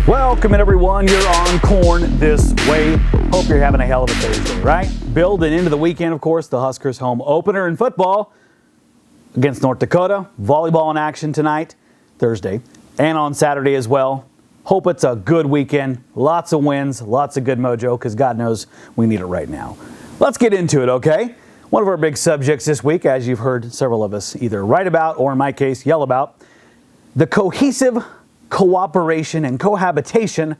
Welcome in, everyone. You're on Corn This Way. Hope you're having a hell of a Thursday, right? Building into the weekend, of course, the Huskers home opener in football against North Dakota. Volleyball in action tonight, Thursday, and on Saturday as well. Hope it's a good weekend. Lots of wins, lots of good mojo, because God knows we need it right now. Let's get into it, okay? One of our big subjects this week, as you've heard several of us either write about or, in my case, yell about, the cohesive cooperation and cohabitation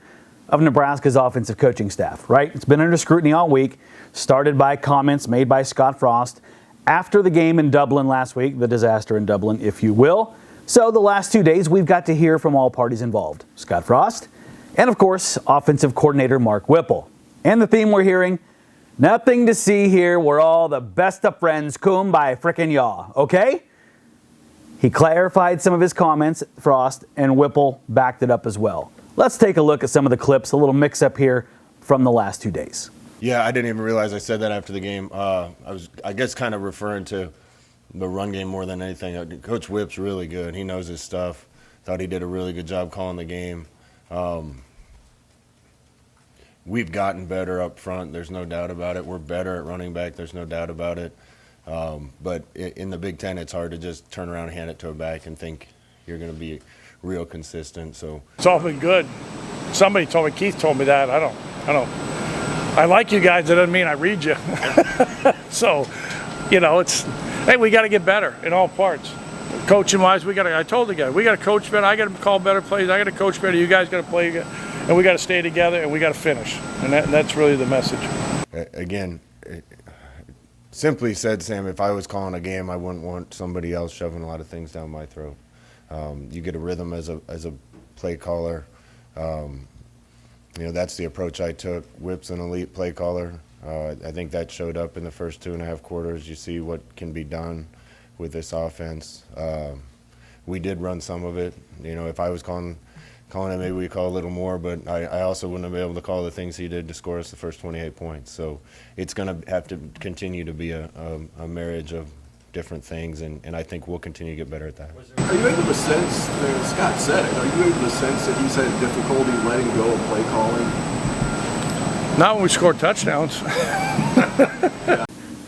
of Nebraska's offensive coaching staff, right? It's been under scrutiny all week, started by comments made by Scott Frost after the game in Dublin last week, the disaster in Dublin, if you will. So the last 2 days, we've got to hear from all parties involved. Scott Frost and, of course, offensive coordinator Mark Whipple. And the theme we're hearing, nothing to see here. We're all the best of friends. Kumbaya frickin' yaw, okay? He clarified some of his comments, Frost, and Whipple backed it up as well. Let's take a look at some of the clips, a little mix-up here from the last 2 days. Yeah, I didn't even realize I said that after the game. I guess, kind of referring to the run game more than anything. Coach Whip's really good. He knows his stuff. Thought he did a really good job calling the game. We've gotten better up front. There's no doubt about it. We're better at running back. There's no doubt about it. But in the Big Ten, it's hard to just turn around and hand it to a back and think you're going to be real consistent. So it's all been good. Somebody told me, Keith told me that. I don't. I like you guys. That doesn't mean I read you. So, it's hey, we got to get better in all parts. Coaching wise, I told the guy, we got to coach better. I got to call better plays. I got to coach better. You guys got to play, and we got to stay together, and we got to finish. And that's really the message. Again. Simply said, Sam, if I was calling a game, I wouldn't want somebody else shoving a lot of things down my throat. You get a rhythm as a play caller. That's the approach I took. Whip's an elite play caller. I think that showed up in the first 2.5 quarters. You see what can be done with this offense. We did run some of it. If I was calling it, maybe we call a little more, but I also wouldn't have been able to call the things he did to score us the first 28 points. So it's going to have to continue to be a marriage of different things, and I think we'll continue to get better at that. Are you able to sense, Scott said it, are you able to sense that he's had difficulty letting go of play calling? Not when we score touchdowns.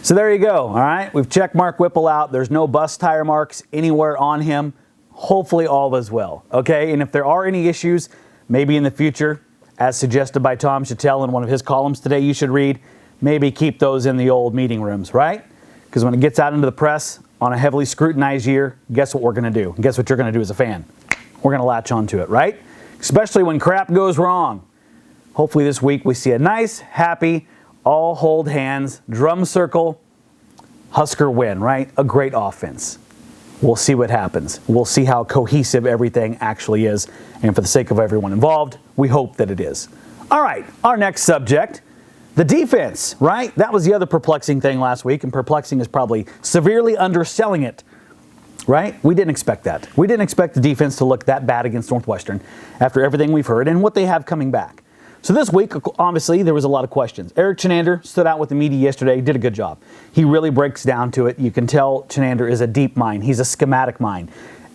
So there you go, all right? We've checked Mark Whipple out. There's no bus tire marks anywhere on him. Hopefully all is well, okay? And if there are any issues, maybe in the future, as suggested by Tom Chattel in one of his columns today you should read, maybe keep those in the old meeting rooms, right? Because when it gets out into the press on a heavily scrutinized year, guess what we're going to do? Guess what you're going to do as a fan? We're going to latch onto it, right? Especially when crap goes wrong. Hopefully this week we see a nice, happy, all hold hands, drum circle, Husker win, right? A great offense. We'll see what happens. We'll see how cohesive everything actually is. And for the sake of everyone involved, we hope that it is. All right, our next subject, the defense, right? That was the other perplexing thing last week, and perplexing is probably severely underselling it, right? We didn't expect that. We didn't expect the defense to look that bad against Northwestern after everything we've heard and what they have coming back. So this week, obviously, there was a lot of questions. Eric Chinander stood out with the media yesterday, did a good job. He really breaks down to it. You can tell Chinander is a deep mind. He's a schematic mind.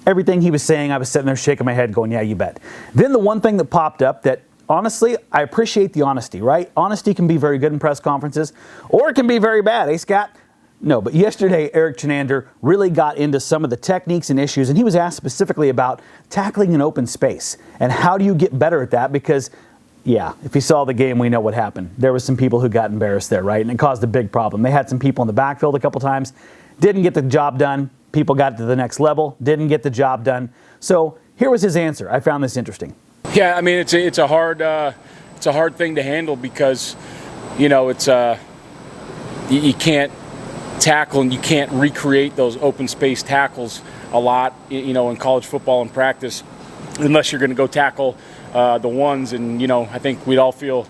Everything he was saying, I was sitting there shaking my head going, yeah, you bet. Then the one thing that popped up that, honestly, I appreciate the honesty, right? Honesty can be very good in press conferences, or it can be very bad, eh, Scott? No, but yesterday, Eric Chinander really got into some of the techniques and issues, and he was asked specifically about tackling an open space. And how do you get better at that? Because yeah, if you saw the game, we know what happened. There was some people who got embarrassed there, right? And it caused a big problem. They had some people in the backfield a couple times, didn't get the job done. People got to the next level, didn't get the job done. So here was his answer. I found this interesting. Yeah, I mean, it's a hard thing to handle because, it's you can't tackle and you can't recreate those open space tackles a lot, in college football and practice, unless you're going to go tackle the ones. And, I think we'd all feel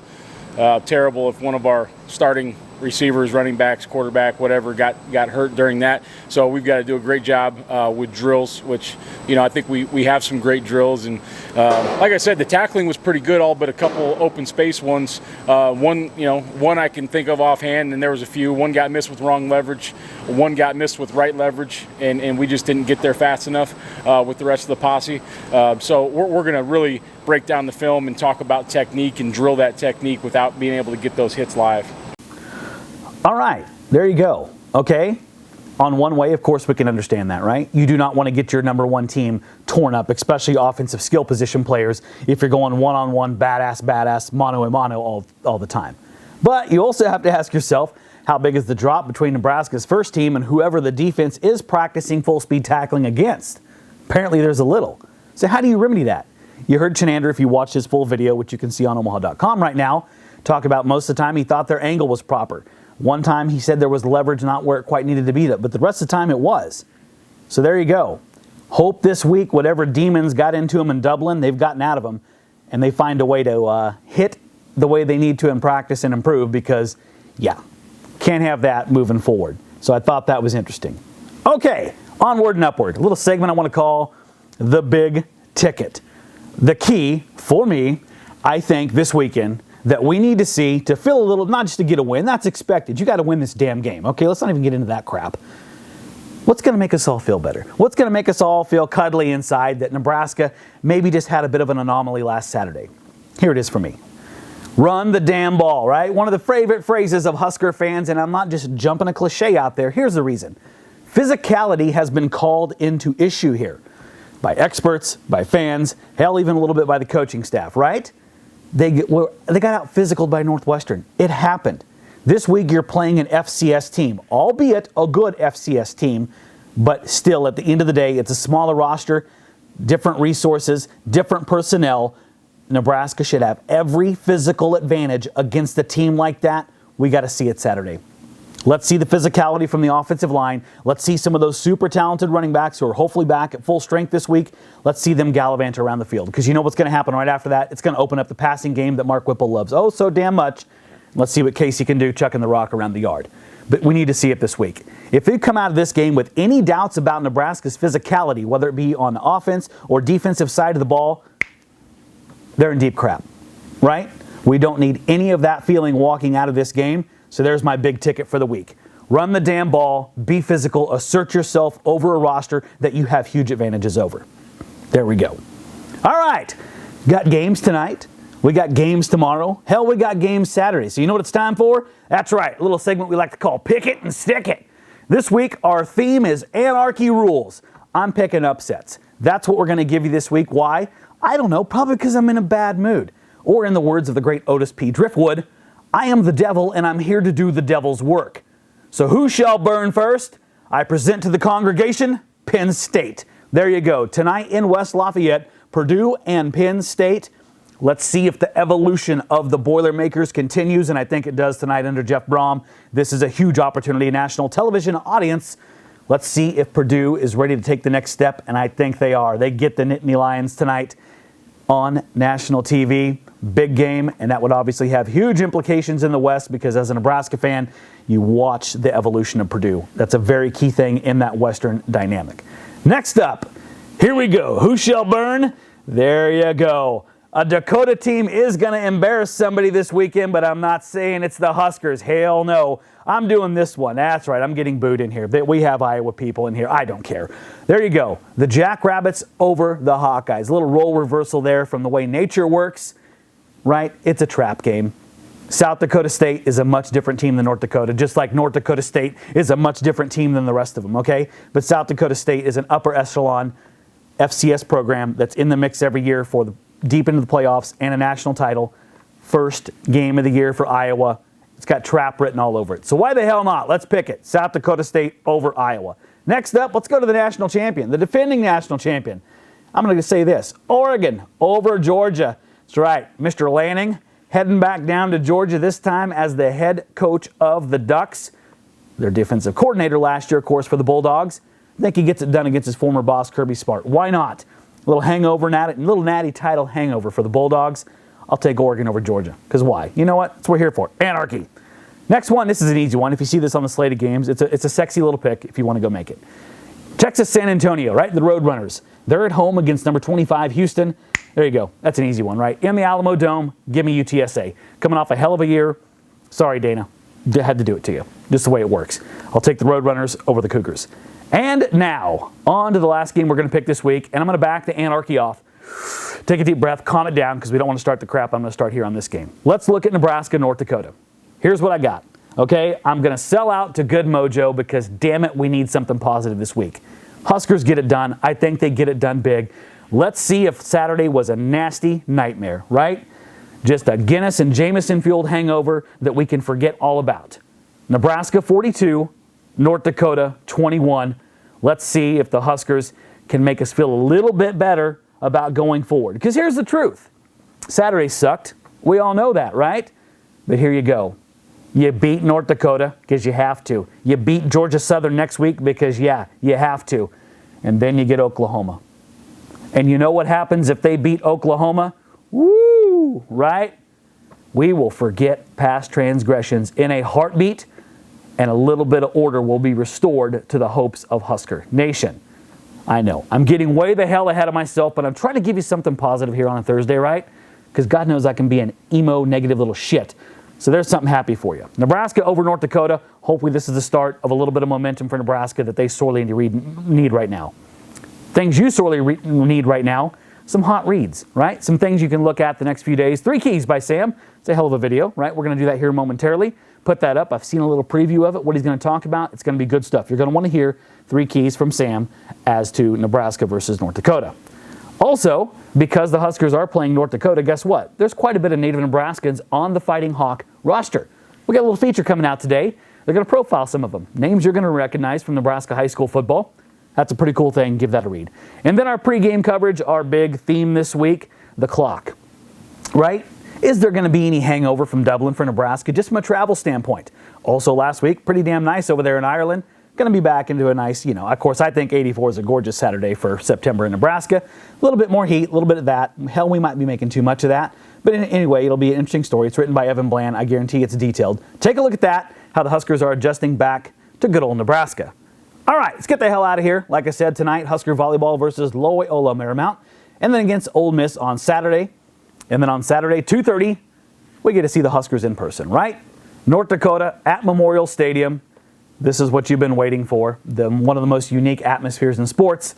terrible if one of our starting receivers, running backs, quarterback, whatever got hurt during that. So we've got to do a great job with drills, which, I think we have some great drills. And like I said, the tackling was pretty good, all but a couple open space ones. One I can think of offhand, and there was a few. One got missed with wrong leverage. One got missed with right leverage, and we just didn't get there fast enough with the rest of the posse. So we're going to really break down the film and talk about technique and drill that technique without being able to get those hits live. All right, there you go. Okay. On one way, of course, we can understand that, right? You do not want to get your number one team torn up, especially offensive skill position players, if you're going one-on-one, badass, mano-a-mano all the time. But you also have to ask yourself, how big is the drop between Nebraska's first team and whoever the defense is practicing full-speed tackling against? Apparently there's a little. So how do you remedy that? You heard Chenander, if you watched his full video, which you can see on omaha.com right now, talk about most of the time he thought their angle was proper. One time he said there was leverage not where it quite needed to be, but the rest of the time it was. So there you go. Hope this week whatever demons got into them in Dublin, they've gotten out of them, and they find a way to hit the way they need to in practice and improve, because, yeah, can't have that moving forward. So I thought that was interesting. Okay, onward and upward. A little segment I want to call The Big Ticket. The key for me, I think, this weekend that we need to see to feel a little, not just to get a win, that's expected. You got to win this damn game. Okay, let's not even get into that crap. What's going to make us all feel better? What's going to make us all feel cuddly inside that Nebraska maybe just had a bit of an anomaly last Saturday? Here it is for me. Run the damn ball, right? One of the favorite phrases of Husker fans, and I'm not just jumping a cliche out there. Here's the reason. Physicality has been called into issue here by experts, by fans, hell, even a little bit by the coaching staff, right? They got out physical by Northwestern. It happened. This week you're playing an FCS team, albeit a good FCS team, but still at the end of the day, it's a smaller roster, different resources, different personnel. Nebraska should have every physical advantage against a team like that. We got to see it Saturday. Let's see the physicality from the offensive line. Let's see some of those super talented running backs who are hopefully back at full strength this week. Let's see them gallivant around the field, because you know what's going to happen right after that? It's going to open up the passing game that Mark Whipple loves oh so damn much. Let's see what Casey can do chucking the rock around the yard. But we need to see it this week. If you come out of this game with any doubts about Nebraska's physicality, whether it be on the offense or defensive side of the ball, they're in deep crap, right? We don't need any of that feeling walking out of this game. So there's my big ticket for the week. Run the damn ball, be physical, assert yourself over a roster that you have huge advantages over. There we go. All right, got games tonight. We got games tomorrow. Hell, we got games Saturday. So you know what it's time for? That's right, a little segment we like to call Pick It and Stick It. This week, our theme is Anarchy Rules. I'm picking upsets. That's what we're going to give you this week. Why? I don't know, probably because I'm in a bad mood. Or in the words of the great Otis P. Driftwood, I am the devil and I'm here to do the devil's work. So who shall burn first? I present to the congregation, Penn State. There you go. Tonight in West Lafayette, Purdue and Penn State. Let's see if the evolution of the Boilermakers continues, and I think it does tonight under Jeff Brom. This is a huge opportunity, a national television audience. Let's see if Purdue is ready to take the next step, and I think they are. They get the Nittany Lions tonight on national TV. Big game, and that would obviously have huge implications in the West, because as a Nebraska fan, you watch the evolution of Purdue. That's a very key thing in that Western dynamic. Next up, here we go. Who shall burn? There you go. A Dakota team is going to embarrass somebody this weekend, but I'm not saying it's the Huskers. Hell no. I'm doing this one. That's right. I'm getting booed in here. We have Iowa people in here. I don't care. There you go. The Jackrabbits over the Hawkeyes. A little role reversal there from the way nature works. Right? It's a trap game. South Dakota State is a much different team than North Dakota, just like North Dakota State is a much different team than the rest of them, okay? But South Dakota State is an upper echelon FCS program that's in the mix every year for the deep into the playoffs and a national title. First game of the year for Iowa. It's got trap written all over it. So why the hell not? Let's pick it. South Dakota State over Iowa. Next up, let's go to the national champion, the defending national champion. I'm going to say this. Oregon over Georgia. That's right. Mr. Lanning heading back down to Georgia this time as the head coach of the Ducks. Their defensive coordinator last year, of course, for the Bulldogs. I think he gets it done against his former boss, Kirby Smart. Why not? A little hangover, little natty title hangover for the Bulldogs. I'll take Oregon over Georgia. Because why? You know what? That's what we're here for. Anarchy. Next one, this is an easy one. If you see this on the slate of games, it's a sexy little pick if you want to go make it. Texas San Antonio, right? The Roadrunners. They're at home against number 25 Houston. There you go. That's an easy one, right? In the Alamo Dome, give me UTSA. Coming off a hell of a year. Sorry, Dana. Had to do it to you. Just the way it works. I'll take the Roadrunners over the Cougars. And now, on to the last game we're going to pick this week, and I'm going to back the anarchy off. Take a deep breath, calm it down, because we don't want to start the crap I'm going to start here on this game. Let's look at Nebraska, North Dakota. Here's what I got, okay? I'm going to sell out to good mojo because, damn it, we need something positive this week. Huskers get it done. I think they get it done big. Let's see if Saturday was a nasty nightmare, right? Just a Guinness and Jameson-fueled hangover that we can forget all about. Nebraska 42, North Dakota 21. Let's see if the Huskers can make us feel a little bit better about going forward. Because here's the truth. Saturday sucked. We all know that, right? But here you go. You beat North Dakota because you have to. You beat Georgia Southern next week because, yeah, you have to. And then you get Oklahoma. And you know what happens if they beat Oklahoma? Woo! Right? We will forget past transgressions in a heartbeat, and a little bit of order will be restored to the hopes of Husker Nation. I know. I'm getting way the hell ahead of myself, but I'm trying to give you something positive here on a Thursday, right? Because God knows I can be an emo, negative little shit. So there's something happy for you. Nebraska over North Dakota. Hopefully this is the start of a little bit of momentum for Nebraska that they sorely need right now. Things you sorely need right now, some hot reads, right? Some things you can look at the next few days. 3 Keys by Sam. It's a hell of a video, right? We're going to do that here momentarily. Put that up. I've seen a little preview of it, what he's going to talk about. It's going to be good stuff. You're going to want to hear 3 keys from Sam as to Nebraska versus North Dakota. Also, because the Huskers are playing North Dakota, guess what? There's quite a bit of native Nebraskans on the Fighting Hawk roster. We got a little feature coming out today. They're going to profile some of them. Names you're going to recognize from Nebraska high school football. That's a pretty cool thing. Give that a read. And then our pregame coverage, our big theme this week, the clock. Right? Is there going to be any hangover from Dublin for Nebraska, just from a travel standpoint? Also last week, pretty damn nice over there in Ireland. Going to be back into a nice, of course, I think 84 is a gorgeous Saturday for September in Nebraska. A little bit more heat, a little bit of that. Hell, we might be making too much of that. But anyway, it'll be an interesting story. It's written by Evan Bland. I guarantee it's detailed. Take a look at that, how the Huskers are adjusting back to good old Nebraska. All right, let's get the hell out of here. Like I said, tonight, Husker volleyball versus Loyola Marymount. And then against Ole Miss on Saturday. And then on Saturday, 2:30, we get to see the Huskers in person, right? North Dakota at Memorial Stadium. This is what you've been waiting for. One of the most unique atmospheres in sports.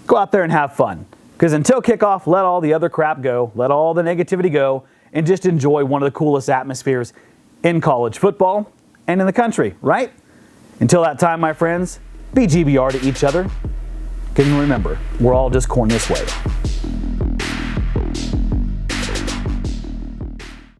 Go out there and have fun. Because until kickoff, let all the other crap go. Let all the negativity go. And just enjoy one of the coolest atmospheres in college football and in the country, right? Until that time, my friends, be GBR to each other. Because remember, we're all just corn this way.